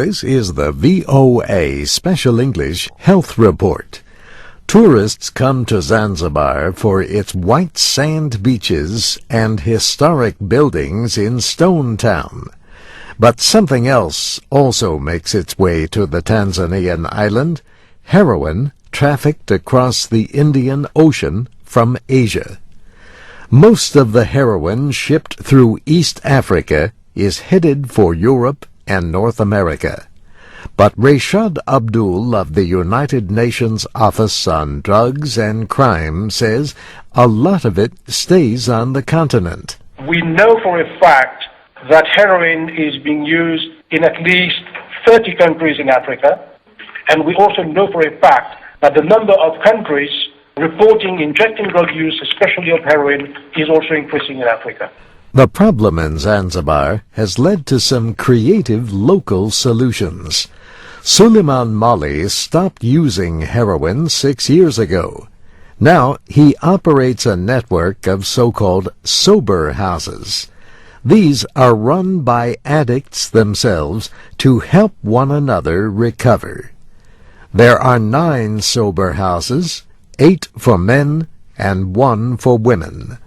This is the VOA Special English Health Report. Tourists come to Zanzibar for its white sand beaches and historic buildings in Stone Town. But something else also makes its way to the Tanzanian island: heroin trafficked across the Indian Ocean from Asia. Most of the heroin shipped through East Africa is headed for Europe and North America. But Rashad Abdul of the United Nations Office on Drugs and Crime says a lot of it stays on the continent. We know for a fact that heroin is being used in at least 30 countries in Africa, and we also know for a fact that the number of countries reporting injecting drug use, especially of heroin, is also increasing in Africa. The problem in Zanzibar has led to some creative local solutions. Suleiman Mali stopped using heroin 6 years ago. Now he operates a network of so-called sober houses. These are run by addicts themselves to help one another recover. There are 9 sober houses, 8 for men and 1 for women.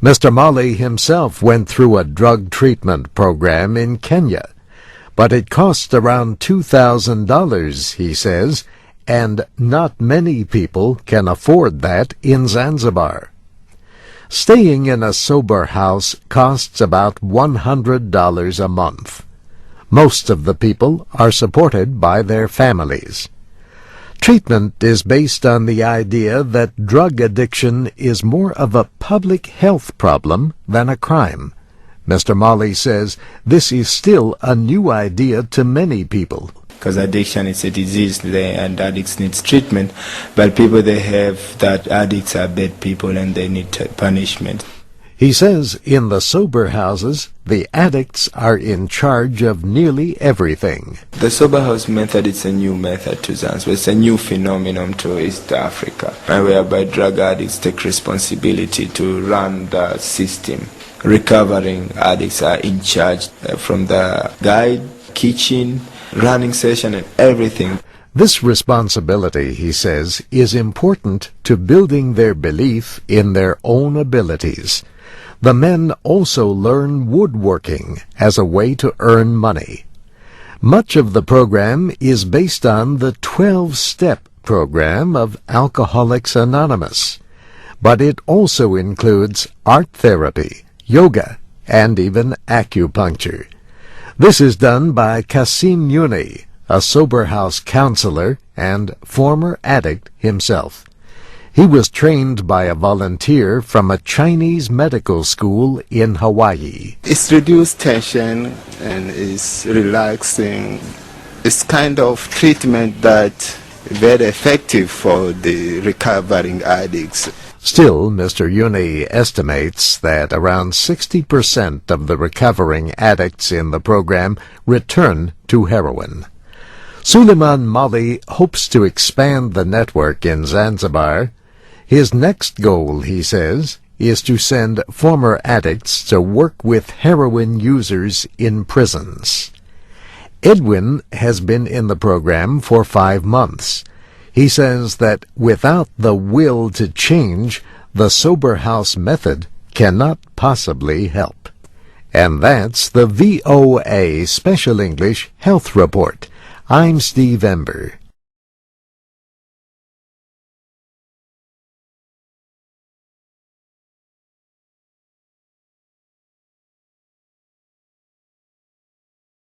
Mr. Mali himself went through a drug treatment program in Kenya, but it cost around $2,000, he says, and not many people can afford that in Zanzibar. Staying in a sober house costs about $100 a month. Most of the people are supported by their families. Treatment is based on the idea that drug addiction is more of a public health problem than a crime. Mr. Mali says this is still a new idea to many people. Because addiction is a disease and addicts need treatment, but people they have that addicts are bad people and they need punishment. He says in the sober houses, the addicts are in charge of nearly everything. The sober house method is a new method to Zanzibar. It's a new phenomenon to East Africa, whereby drug addicts take responsibility to run the system. Recovering addicts are in charge from the guide, kitchen, running session and everything. This responsibility, he says, is important to building their belief in their own abilities. The men also learn woodworking as a way to earn money. Much of the program is based on the 12-step program of Alcoholics Anonymous, but it also includes art therapy, yoga, and even acupuncture. This is done by Kasim Yuni, a sober house counselor and former addict himself. He was trained by a volunteer from a Chinese medical school in Hawaii. It's reduced tension and it's relaxing. It's kind of treatment that's very effective for the recovering addicts. Still, Mr. Yuni estimates that around 60% of the recovering addicts in the program return to heroin. Suleiman Mali hopes to expand the network in Zanzibar. His next goal, he says, is to send former addicts to work with heroin users in prisons. Edwin has been in the program for 5 months. He says that without the will to change, the sober house method cannot possibly help. And that's the VOA Special English Health Report. I'm Steve Ember.